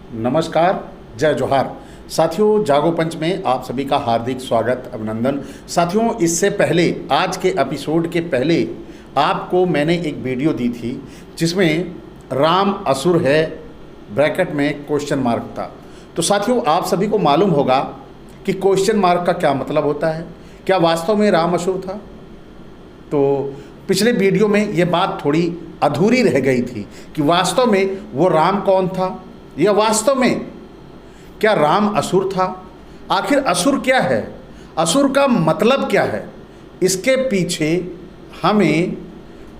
नमस्कार, जय जोहार। साथियों, जागो पंच में आप सभी का हार्दिक स्वागत, अभिनंदन। साथियों, इससे पहले आज के एपिसोड के पहले आपको मैंने एक वीडियो दी थी जिसमें राम असुर है ब्रैकेट में क्वेश्चन मार्क था। तो साथियों, आप सभी को मालूम होगा कि क्वेश्चन मार्क का क्या मतलब होता है। क्या वास्तव में राम असुर था? तो पिछले वीडियो में ये बात थोड़ी अधूरी रह गई थी कि वास्तव में वो राम कौन था, या वास्तव में क्या राम असुर था। आखिर असुर क्या है, असुर का मतलब क्या है, इसके पीछे हमें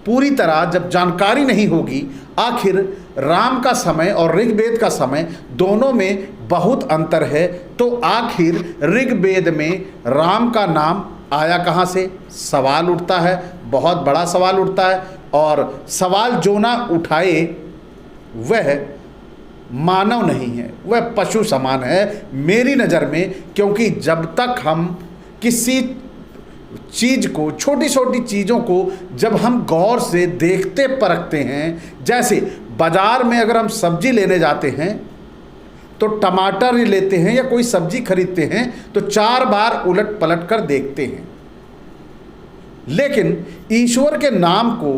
पूरी तरह जब जानकारी नहीं होगी, आखिर राम का समय और ऋग्वेद का समय दोनों में बहुत अंतर है, तो आखिर ऋग्वेद में राम का नाम आया कहाँ से, सवाल उठता है, बहुत बड़ा सवाल उठता है। और सवाल जो ना उठाए वह मानव नहीं है, वह पशु समान है मेरी नज़र में। क्योंकि जब तक हम किसी चीज़ को, छोटी छोटी चीज़ों को जब हम गौर से देखते परखते हैं, जैसे बाज़ार में अगर हम सब्जी लेने जाते हैं तो टमाटर लेते हैं या कोई सब्जी खरीदते हैं तो 4 बार उलट पलट कर देखते हैं। लेकिन ईश्वर के नाम को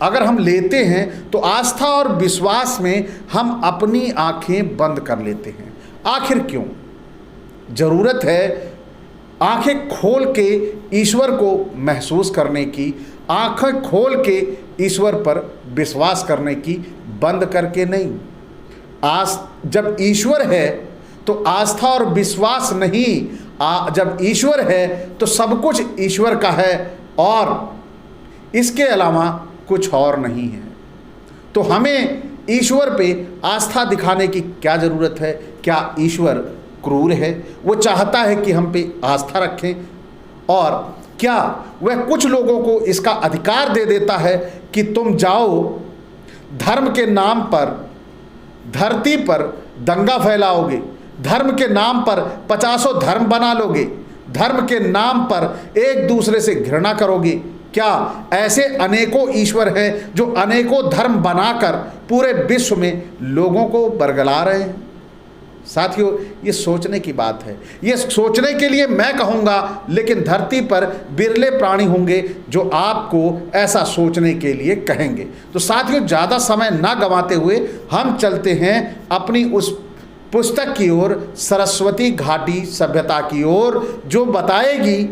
अगर हम लेते हैं तो आस्था और विश्वास में हम अपनी आंखें बंद कर लेते हैं। आखिर क्यों? ज़रूरत है आंखें खोल के ईश्वर को महसूस करने की, आंखें खोल के ईश्वर पर विश्वास करने की, बंद करके नहीं। जब ईश्वर है तो आस्था और विश्वास नहीं, जब ईश्वर है तो सब कुछ ईश्वर का है और इसके अलावा कुछ और नहीं है। तो हमें ईश्वर पे आस्था दिखाने की क्या ज़रूरत है? क्या ईश्वर क्रूर है? वो चाहता है कि हम पे आस्था रखें, और क्या वह कुछ लोगों को इसका अधिकार दे देता है कि तुम जाओ धर्म के नाम पर धरती पर दंगा फैलाओगे, धर्म के नाम पर 50 धर्म बना लोगे, धर्म के नाम पर एक दूसरे से घृणा करोगे? क्या ऐसे अनेकों ईश्वर हैं जो अनेकों धर्म बनाकर पूरे विश्व में लोगों को बरगला रहे हैं? साथियों, ये सोचने की बात है। ये सोचने के लिए मैं कहूँगा, लेकिन धरती पर बिरले प्राणी होंगे जो आपको ऐसा सोचने के लिए कहेंगे। तो साथियों, ज़्यादा समय ना गंवाते हुए हम चलते हैं अपनी उस पुस्तक की ओर, सरस्वती घाटी सभ्यता की ओर, जो बताएगी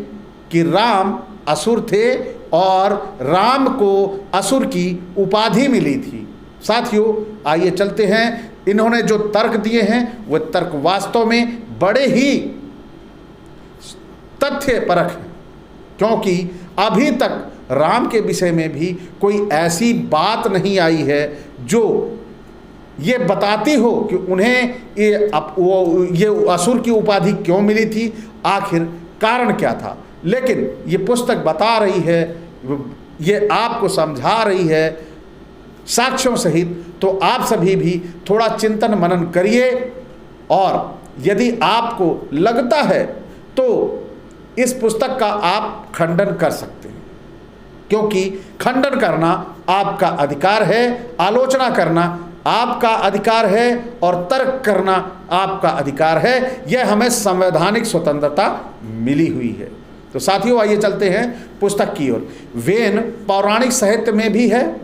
कि राम असुर थे और राम को असुर की उपाधि मिली थी। साथियों, आइए चलते हैं। इन्होंने जो तर्क दिए हैं वह तर्क वास्तव में बड़े ही तथ्यपरक हैं, क्योंकि अभी तक राम के विषय में भी कोई ऐसी बात नहीं आई है जो ये बताती हो कि उन्हें ये असुर की उपाधि क्यों मिली थी, आखिर कारण क्या था। लेकिन ये पुस्तक बता रही है, ये आपको समझा रही है साक्ष्यों सहित। तो आप सभी भी थोड़ा चिंतन मनन करिए, और यदि आपको लगता है तो इस पुस्तक का आप खंडन कर सकते हैं, क्योंकि खंडन करना आपका अधिकार है, आलोचना करना आपका अधिकार है, और तर्क करना आपका अधिकार है। यह हमें संवैधानिक स्वतंत्रता मिली हुई है। तो साथियों, आइए चलते हैं पुस्तक की ओर। वेन पौराणिक साहित्य में भी है,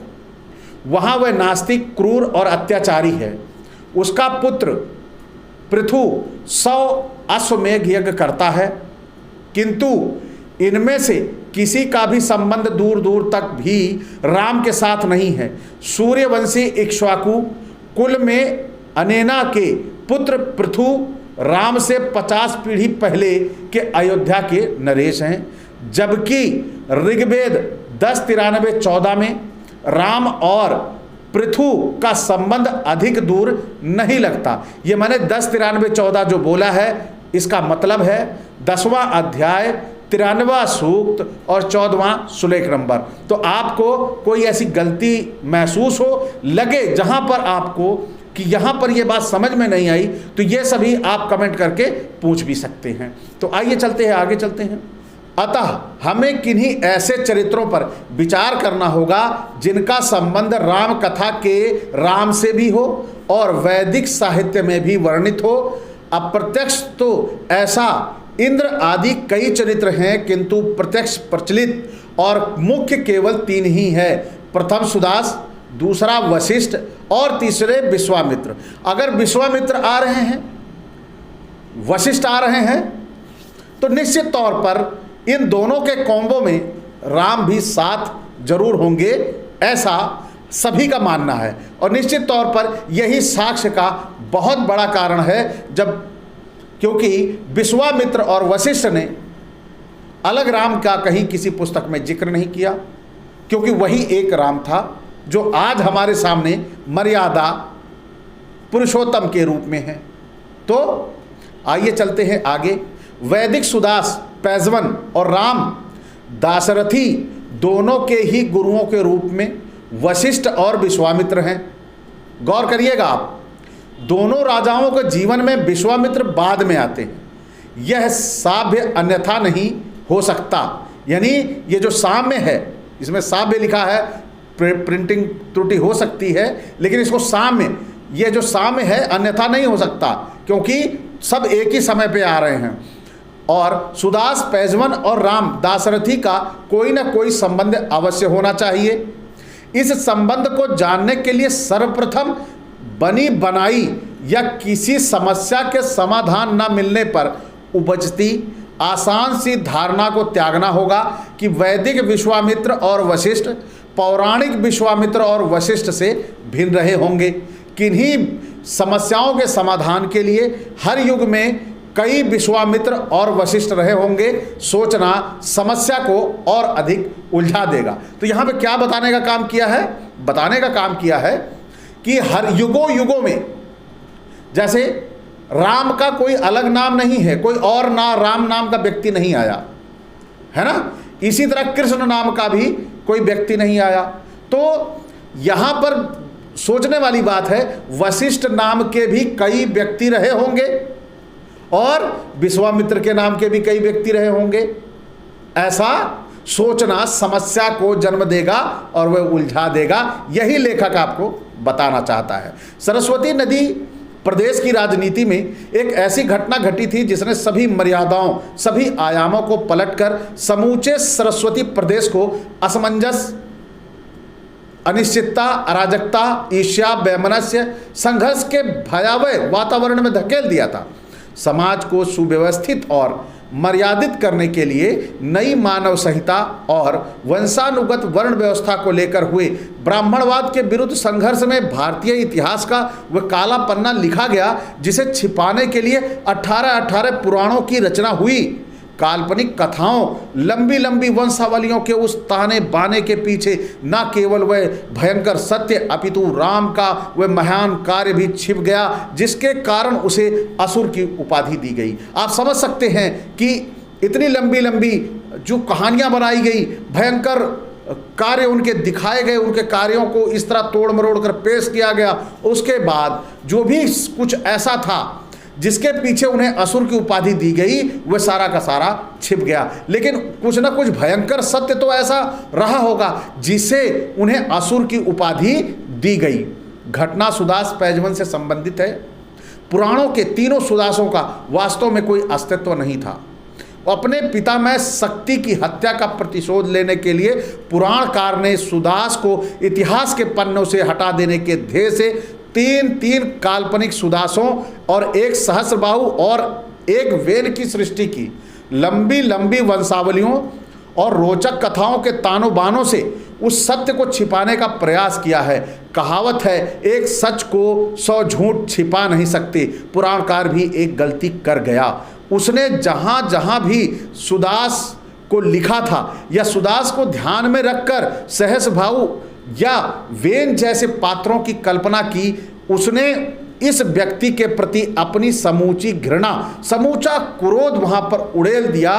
वहाँ वह नास्तिक, क्रूर और अत्याचारी है। उसका पुत्र पृथु 100 अश्वमेघ यज्ञ करता है, किंतु इनमें से किसी का भी संबंध दूर दूर तक भी राम के साथ नहीं है। सूर्यवंशी इक्ष्वाकु कुल में अनेना के पुत्र पृथु राम से 50 पीढ़ी पहले के अयोध्या के नरेश हैं, जबकि ऋग्वेद 10:93-14 में राम और पृथु का संबंध अधिक दूर नहीं लगता। ये मैंने 10:93-14 जो बोला है, इसका मतलब है 10वां अध्याय 93वां सूक्त और 14वां सुलेख नंबर। तो आपको कोई ऐसी गलती महसूस हो लगे जहां पर आपको कि यहाँ पर ये बात समझ में नहीं आई, तो ये सभी आप कमेंट करके पूछ भी सकते हैं। तो आइए चलते हैं, आगे चलते हैं। अतः हमें किन्हीं ऐसे चरित्रों पर विचार करना होगा जिनका संबंध राम कथा के राम से भी हो और वैदिक साहित्य में भी वर्णित हो। अप्रत्यक्ष तो ऐसा इंद्र आदि कई चरित्र हैं, किंतु प्रत्यक्ष प्रचलित और मुख्य केवल 3 ही है। प्रथम सुदास, दूसरा वशिष्ठ और तीसरे विश्वामित्र। अगर विश्वामित्र आ रहे हैं, वशिष्ठ आ रहे हैं, तो निश्चित तौर पर इन दोनों के कॉम्बो में राम भी साथ जरूर होंगे, ऐसा सभी का मानना है। और निश्चित तौर पर यही साक्ष्य का बहुत बड़ा कारण है, जब क्योंकि विश्वामित्र और वशिष्ठ ने अलग राम का कहीं किसी पुस्तक में जिक्र नहीं किया, क्योंकि वही एक राम था जो आज हमारे सामने मर्यादा पुरुषोत्तम के रूप में है। तो आइए चलते हैं आगे। वैदिक सुदास पैजवन और राम दाशरथी दोनों के ही गुरुओं के रूप में वशिष्ठ और विश्वामित्र हैं। गौर करिएगा आप, दोनों राजाओं के जीवन में विश्वामित्र बाद में आते हैं। यह साभ्य अन्यथा नहीं हो सकता, यानी ये जो साम्य है, इसमें साम्य लिखा है, प्रिंटिंग त्रुटि हो सकती है, लेकिन इसको साम्य, ये जो साम्य है अन्यथा नहीं हो सकता, क्योंकि सब एक ही समय पे आ रहे हैं। और सुदास पैजवन और राम दाशरथी का कोई ना कोई संबंध अवश्य होना चाहिए। इस संबंध को जानने के लिए सर्वप्रथम बनी बनाई या किसी समस्या के समाधान न मिलने पर उपजती आसान सी धारणा को त्यागना होगा कि वैदिक विश्वामित्र और वशिष्ठ पौराणिक विश्वामित्र और वशिष्ठ से भिन्न रहे होंगे। किन्हीं समस्याओं के समाधान के लिए हर युग में कई विश्वामित्र और वशिष्ठ रहे होंगे। सोचना समस्या को और अधिक उलझा देगा। तो यहाँ पे क्या बताने का काम किया है? बताने का काम किया है कि हर युगों युगों में, जैसे राम का कोई अलग नाम नहीं है, कोई और ना राम नाम का व्यक्ति नहीं आया है ना, इसी तरह कृष्ण नाम का भी कोई व्यक्ति नहीं आया। तो यहाँ पर सोचने वाली बात है, वशिष्ठ नाम के भी कई व्यक्ति रहे होंगे और विश्वामित्र के नाम के भी कई व्यक्ति रहे होंगे। ऐसा सोचना समस्या को जन्म देगा और वह उलझा देगा। यही लेखक आपको बताना चाहता है। सरस्वती नदी प्रदेश की राजनीति में एक ऐसी घटना घटी थी जिसने सभी मर्यादाओं, सभी आयामों को पलटकर समूचे सरस्वती प्रदेश को असमंजस, अनिश्चितता, अराजकता, ईर्ष्या, वैमनस्य, संघर्ष के भयावह वातावरण में धकेल दिया था। समाज को सुव्यवस्थित और मर्यादित करने के लिए नई मानव संहिता और वंशानुगत वर्ण व्यवस्था को लेकर हुए ब्राह्मणवाद के विरुद्ध संघर्ष में भारतीय इतिहास का वह काला पन्ना लिखा गया, जिसे छिपाने के लिए 18 पुराणों की रचना हुई। काल्पनिक कथाओं, लंबी लंबी वंशावलियों के उस ताने बाने के पीछे न केवल वह भयंकर सत्य अपितु राम का वह महान कार्य भी छिप गया, जिसके कारण उसे असुर की उपाधि दी गई। आप समझ सकते हैं कि इतनी लंबी लंबी जो कहानियां बनाई गई, भयंकर कार्य उनके दिखाए गए, उनके कार्यों को इस तरह तोड़ मरोड़ कर पेश किया गया। उसके बाद जो भी कुछ ऐसा था जिसके पीछे उन्हें असुर की उपाधि दी गई, वह सारा का सारा छिप गया। लेकिन कुछ ना कुछ भयंकर सत्य तो ऐसा रहा होगा जिसे उन्हें असुर की उपाधि दी गई। घटना सुदास पैजवन से संबंधित है। पुराणों के तीनों सुदासों का वास्तव में कोई अस्तित्व नहीं था। अपने पितामह शक्ति की हत्या का प्रतिशोध लेने के लिए पुराणकार ने सुदास को इतिहास के पन्नों से हटा देने के ध्येय से तीन काल्पनिक सुदासों और एक सहस्रबाहु और एक वेन की सृष्टि की। लंबी लंबी वंशावलियों और रोचक कथाओं के तानों बानों से उस सत्य को छिपाने का प्रयास किया है। कहावत है, एक सच को 100 झूठ छिपा नहीं सकते। पुराणकार भी एक गलती कर गया। उसने जहाँ जहाँ भी सुदास को लिखा था या सुदास को ध्यान में रखकर सहस्रबाहु या वेन जैसे पात्रों की कल्पना की, उसने इस व्यक्ति के प्रति अपनी समूची घृणा, समूचा क्रोध वहां पर उड़ेल दिया।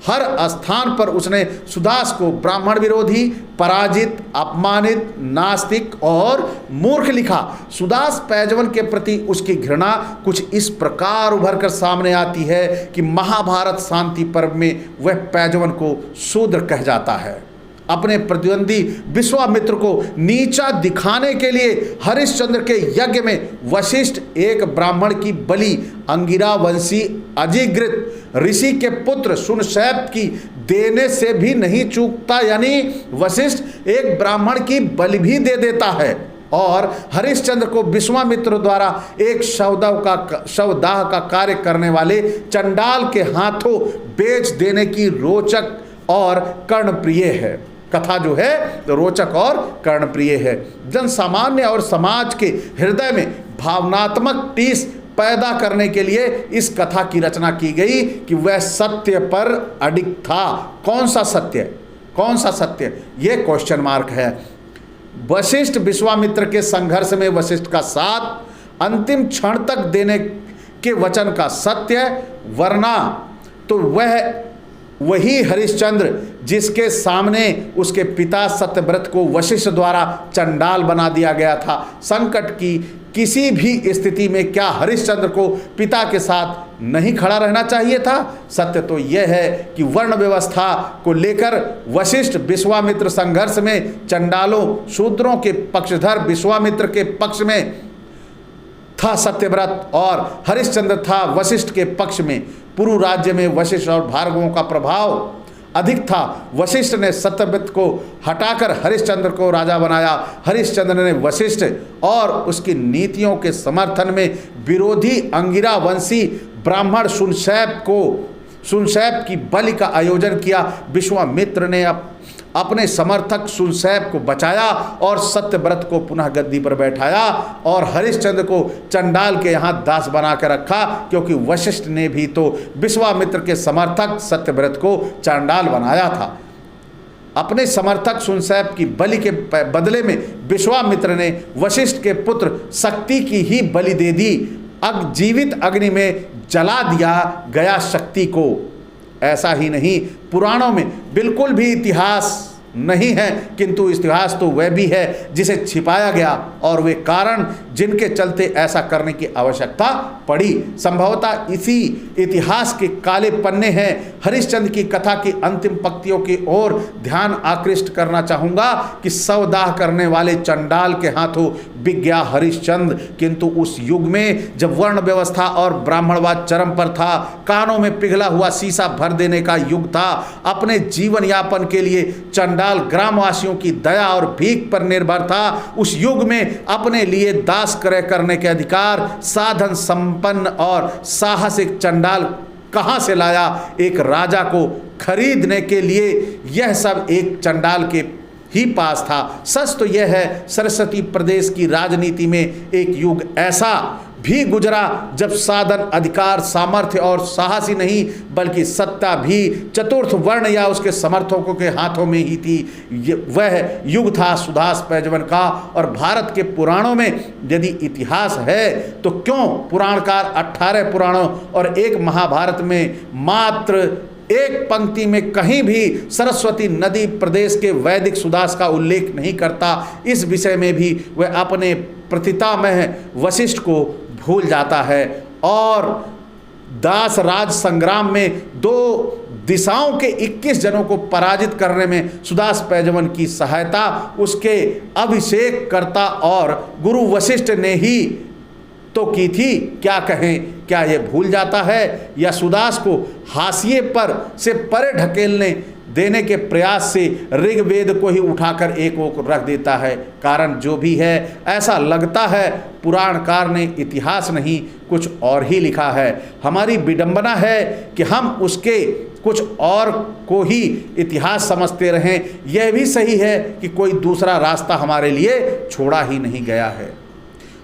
हर स्थान पर उसने सुदास को ब्राह्मण विरोधी, पराजित, अपमानित, नास्तिक और मूर्ख लिखा। सुदास पैजवन के प्रति उसकी घृणा कुछ इस प्रकार उभर कर सामने आती है कि महाभारत शांति पर्व में वह पैजवन को शूद्र कह जाता है। अपने प्रतिद्वंदी विश्वामित्र को नीचा दिखाने के लिए हरिश्चंद्र के यज्ञ में वशिष्ठ एक ब्राह्मण की बलि अंगिरा वंशी अजिगृत ऋषि के पुत्र सुनशैप की देने से भी नहीं चूकता, यानी वशिष्ठ एक ब्राह्मण की बलि भी दे देता है और हरिश्चंद्र को विश्वामित्र द्वारा एक शवदाह का कार्य करने वाले चंडाल के हाथों बेच देने की रोचक और कर्णप्रिय है। कथा जो है रोचक और कर्णप्रिय है। जन सामान्य और समाज के हृदय में भावनात्मक टीस पैदा करने के लिए इस कथा की रचना की गई कि वह सत्य पर अडिग था। कौन सा सत्य, कौन सा सत्य, यह क्वेश्चन मार्क है। वशिष्ठ विश्वामित्र के संघर्ष में वशिष्ठ का साथ अंतिम क्षण तक देने के वचन का सत्य, वरना तो वह वही हरिश्चंद्र जिसके सामने उसके पिता सत्यव्रत को वशिष्ठ द्वारा चंडाल बना दिया गया था। संकट की किसी भी स्थिति में क्या हरिश्चंद्र को पिता के साथ नहीं खड़ा रहना चाहिए था? सत्य तो यह है कि वर्ण व्यवस्था को लेकर वशिष्ठ विश्वामित्र संघर्ष में चंडालों शूद्रों के पक्षधर विश्वामित्र के पक्ष में था सत्यव्रत और हरिश्चंद्र था वशिष्ठ के पक्ष में। पूर्व राज्य में वशिष्ठ और भार्गवों का प्रभाव अधिक था। वशिष्ठ ने सत्यव्रत को हटाकर हरिश्चंद्र को राजा बनाया। हरिश्चंद्र ने वशिष्ठ और उसकी नीतियों के समर्थन में विरोधी अंगिरा वंशी ब्राह्मण सुनशैप की बलि का आयोजन किया। विश्वामित्र ने अपने समर्थक सुनशैप को बचाया और सत्यव्रत को पुनः गद्दी पर बैठाया और हरिश्चंद्र को चंडाल के यहाँ दास बना कर रखा, क्योंकि वशिष्ठ ने भी तो विश्वामित्र के समर्थक सत्यव्रत को चंडाल बनाया था। अपने समर्थक सुनशैप की बलि के बदले में विश्वामित्र ने वशिष्ठ के पुत्र शक्ति की ही बलि दे दी। जीवित अग्नि में जला दिया गया शक्ति को। ऐसा ही नहीं, पुराणों में बिल्कुल भी इतिहास नहीं है, किंतु इतिहास तो वह भी है जिसे छिपाया गया और वे कारण जिनके चलते ऐसा करने की आवश्यकता पड़ी। संभवतः इसी इतिहास के काले पन्ने हैं। हरिश्चंद्र की कथा की अंतिम पंक्तियों की ओर ध्यान आकृष्ट करना चाहूँगा कि शवदाह करने वाले चंडाल के हाथों बिक गया हरिश्चंद्र। किंतु उस युग में जब वर्ण व्यवस्था और ब्राह्मणवाद चरम पर था, कानों में पिघला हुआ शीशा भर देने का युग था, अपने जीवन यापन के लिए चंडाल ग्रामवासियों की दया और भीख पर निर्भर था। उस युग में अपने लिए दास क्रय करने के अधिकार साधन संपन्न और साहसिक चंडाल कहां से लाया? एक राजा को खरीदने के लिए यह सब एक चंडाल के ही पास था। सच तो यह है, सरस्वती प्रदेश की राजनीति में एक युग ऐसा भी गुजरा जब साधन, अधिकार, सामर्थ्य और साहसी नहीं बल्कि सत्ता भी चतुर्थ वर्ण या उसके समर्थकों के हाथों में ही थी। वह युग था सुदास पैजवन का। और भारत के पुराणों में यदि इतिहास है तो क्यों पुराणकार 18 पुराणों और एक महाभारत में मात्र एक पंक्ति में कहीं भी सरस्वती नदी प्रदेश के वैदिक सुदास का उल्लेख नहीं करता? इस विषय में भी वह अपने प्रतितामह वशिष्ठ को भूल जाता है और दास राज संग्राम में 2 दिशाओं के 21 जनों को पराजित करने में सुदास पैजवन की सहायता उसके अभिषेक कर्ता और गुरु वशिष्ठ ने ही तो की थी। क्या कहें, क्या यह भूल जाता है या सुदास को हाशिए पर से परे ढकेलने देने के प्रयास से ऋग्वेद को ही उठाकर एक ओर रख देता है? कारण जो भी है, ऐसा लगता है पुराणकार ने इतिहास नहीं कुछ और ही लिखा है। हमारी विडंबना है कि हम उसके कुछ और को ही इतिहास समझते रहें। यह भी सही है कि कोई दूसरा रास्ता हमारे लिए छोड़ा ही नहीं गया है।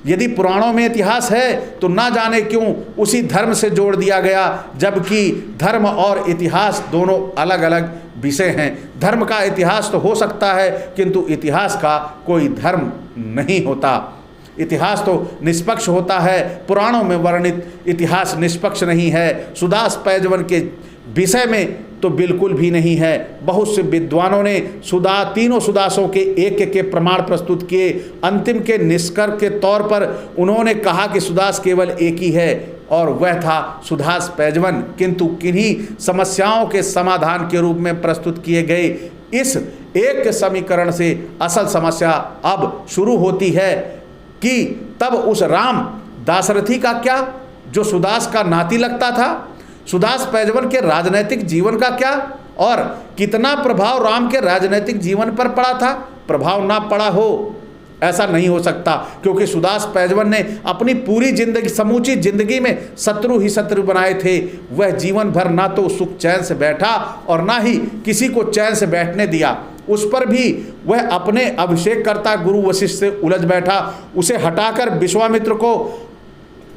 यदि पुराणों में इतिहास है तो ना जाने क्यों उसी धर्म से जोड़ दिया गया, जबकि धर्म और इतिहास दोनों अलग अलग विषय हैं। धर्म का इतिहास तो हो सकता है, किंतु इतिहास का कोई धर्म नहीं होता। इतिहास तो निष्पक्ष होता है, पुराणों में वर्णित इतिहास निष्पक्ष नहीं है। सुदास पैजवन के विषय में तो बिल्कुल भी नहीं है। बहुत से विद्वानों ने तीनों सुदासों के एक के प्रमाण प्रस्तुत किए। अंतिम के निष्कर्ष के तौर पर उन्होंने कहा कि सुदास केवल एक ही है और वह था सुदास पैजवन, किंतु किन्हीं समस्याओं के समाधान के रूप में प्रस्तुत किए गए इस एक समीकरण से असल समस्या अब शुरू होती है कि तब उस राम दाशरथी का क्या, जो सुदास का नाती लगता था, सुदास पैजवन के राजनैतिक जीवन का क्या और कितना प्रभाव राम के राजनैतिक जीवन पर पड़ा था। प्रभाव ना पड़ा हो ऐसा नहीं हो सकता, क्योंकि सुदास पैजवन ने अपनी पूरी जिंदगी, समूची जिंदगी में शत्रु ही शत्रु बनाए थे। वह जीवन भर ना तो सुख चैन से बैठा और ना ही किसी को चैन से बैठने दिया। उस पर भी वह अपने अभिषेक करता गुरु वशिष्ठ से उलझ बैठा। उसे हटाकर विश्वामित्र को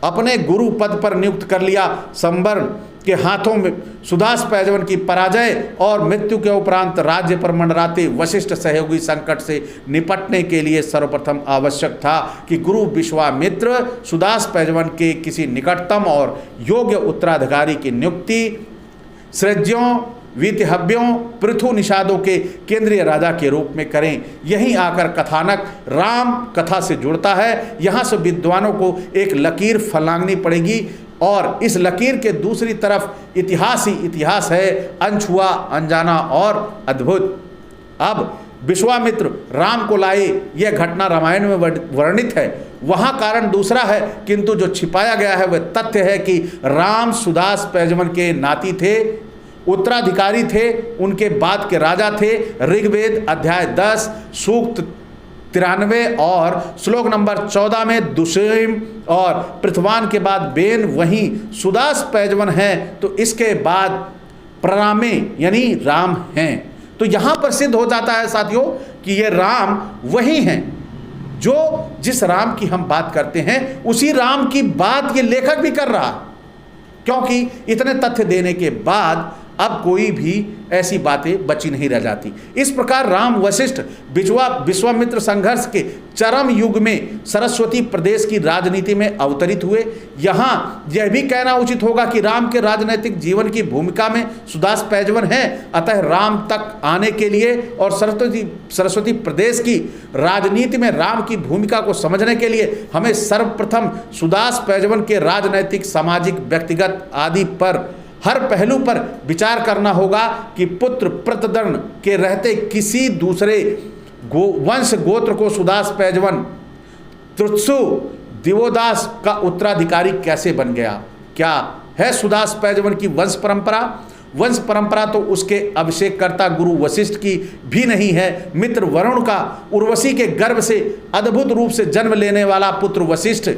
अपने गुरु पद पर नियुक्त कर लिया। संवर्ण के हाथों में सुदास पैजवन की पराजय और मृत्यु के उपरांत राज्य पर मंडराते वशिष्ठ सहयोगी संकट से निपटने के लिए सर्वप्रथम आवश्यक था कि गुरु विश्वामित्र सुदास पैजवन के किसी निकटतम और योग्य उत्तराधिकारी की नियुक्ति सृज्यों, वीतिहव्यों, पृथु निषादों के केंद्रीय राजा के रूप में करें। यहीं आकर कथानक राम कथा से जुड़ता है। यहाँ से विद्वानों को एक लकीर फलांगनी पड़ेगी और इस लकीर के दूसरी तरफ इतिहास ही इतिहास है, अनछुआ, अनजाना और अद्भुत। अब विश्वामित्र राम को लाए, यह घटना रामायण में वर्णित है। वहाँ कारण दूसरा है, किंतु जो छिपाया गया है वह तथ्य है कि राम सुदास पैजवन के नाती थे, उत्तराधिकारी थे, उनके बाद के राजा थे। ऋग्वेद अध्याय 10 सूक्त 93 और श्लोक नंबर 14 में दुशेम और पृथ्वान के बाद बेन वहीं सुदास पैजवन हैं, तो इसके बाद प्ररामे यानी राम हैं। तो यहाँ पर सिद्ध हो जाता है साथियों कि ये राम वही हैं जो जिस राम की हम बात करते हैं, उसी राम की बात ये लेखक भी कर रहा, क्योंकि इतने तथ्य देने के बाद अब कोई भी ऐसी बातें बची नहीं रह जाती। इस प्रकार राम वशिष्ठ विश्वामित्र संघर्ष के चरम युग में सरस्वती प्रदेश की राजनीति में अवतरित हुए। यहाँ यह भी कहना उचित होगा कि राम के राजनीतिक जीवन की भूमिका में सुदास पैजवन है। अतः राम तक आने के लिए और सरस्वती प्रदेश की राजनीति में राम की भूमिका को समझने के लिए हमें सर्वप्रथम सुदास पैजवन के राजनैतिक, सामाजिक, व्यक्तिगत आदि पर हर पहलू पर विचार करना होगा कि पुत्र प्रतदर्ण के रहते किसी दूसरे वंश गोत्र को सुदास पैजवन त्रुत्सु दिवोदास का उत्तराधिकारी कैसे बन गया। क्या है सुदास पैजवन की वंश परंपरा? वंश परंपरा तो उसके अभिषेककर्ता गुरु वशिष्ठ की भी नहीं है। मित्र वरुण का उर्वशी के गर्भ से अद्भुत रूप से जन्म लेने वाला पुत्र वशिष्ठ,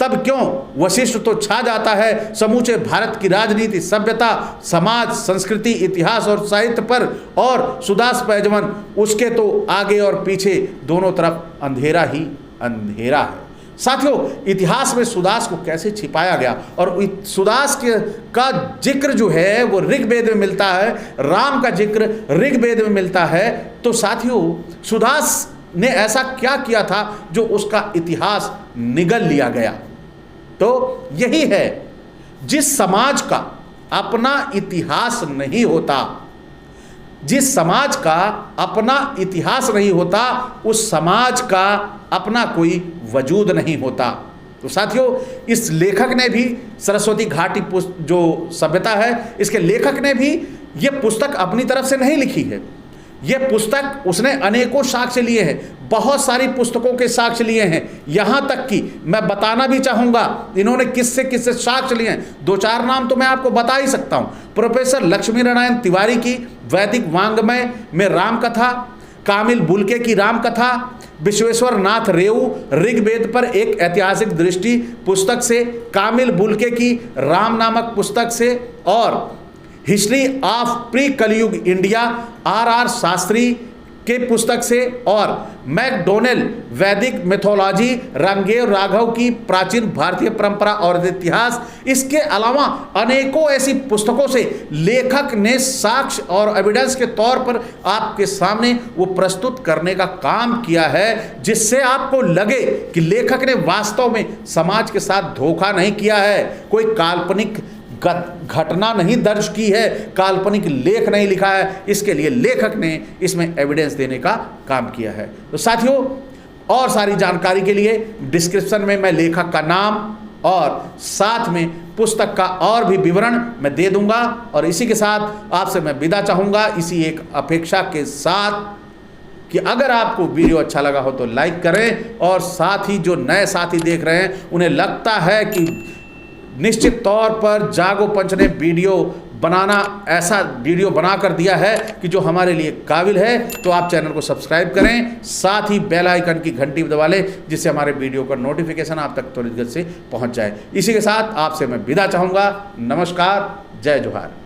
तब क्यों वशिष्ठ तो छा जाता है समूचे भारत की राजनीति, सभ्यता, समाज, संस्कृति, इतिहास और साहित्य पर, और सुदास पैजवन उसके तो आगे और पीछे दोनों तरफ अंधेरा ही अंधेरा है। साथियों, इतिहास में सुदास को कैसे छिपाया गया और सुदास का जिक्र जो है वो ऋग्वेद में मिलता है, राम का जिक्र ऋग्वेद में मिलता है। तो साथियों, सुदास ने ऐसा क्या किया था जो उसका इतिहास निगल लिया गया? तो यही है, जिस समाज का अपना इतिहास नहीं होता, जिस समाज का अपना इतिहास नहीं होता, उस समाज का अपना कोई वजूद नहीं होता। तो साथियों, इस लेखक ने भी सरस्वती घाटी जो सभ्यता है, इसके लेखक ने भी ये पुस्तक अपनी तरफ से नहीं लिखी है। ये पुस्तक उसने अनेकों साक्ष्य लिए हैं, बहुत सारी पुस्तकों के साक्ष्य लिए हैं। यहाँ तक कि मैं बताना भी चाहूँगा इन्होंने किससे किससे साक्ष्य लिए हैं। 2-4 नाम तो मैं आपको बता ही सकता हूँ। प्रोफेसर लक्ष्मी नारायण तिवारी की वैदिक वांग्मय में राम कथा, कामिल बुल्के की राम कथा, विश्वेश्वर नाथ रेऊ ऋग्वेद पर एक ऐतिहासिक दृष्टि पुस्तक से, कामिल बुल्के की राम नामक पुस्तक से, और हिस्ट्री ऑफ प्री कलयुग इंडिया R.R. शास्त्री के पुस्तक से, और मैकडोनेल वैदिक मिथोलॉजी रंगेव राघव की प्राचीन भारतीय परंपरा और इतिहास। इसके अलावा अनेकों ऐसी पुस्तकों से लेखक ने साक्ष्य और एविडेंस के तौर पर आपके सामने वो प्रस्तुत करने का काम किया है, जिससे आपको लगे कि लेखक ने वास्तव में समाज के साथ धोखा नहीं किया है, कोई काल्पनिक घटना नहीं दर्ज की है, काल्पनिक लेख नहीं लिखा है, इसके लिए लेखक ने इसमें एविडेंस देने का काम किया है। तो साथियों, और सारी जानकारी के लिए डिस्क्रिप्शन में मैं लेखक का नाम और साथ में पुस्तक का और भी विवरण मैं दे दूंगा। और इसी के साथ आपसे मैं विदा चाहूँगा, इसी एक अपेक्षा के साथ कि अगर आपको वीडियो अच्छा लगा हो तो लाइक करें, और साथ ही जो नए साथी देख रहे हैं उन्हें लगता है कि निश्चित तौर पर जागो पंच ने ऐसा वीडियो बना कर दिया है कि जो हमारे लिए काबिल है, तो आप चैनल को सब्सक्राइब करें, साथ ही बेल आइकन की घंटी दबा लें, जिससे हमारे वीडियो का नोटिफिकेशन आप तक त्वरित गति से पहुंच जाए। इसी के साथ आपसे मैं विदा चाहूँगा। नमस्कार, जय जोहार।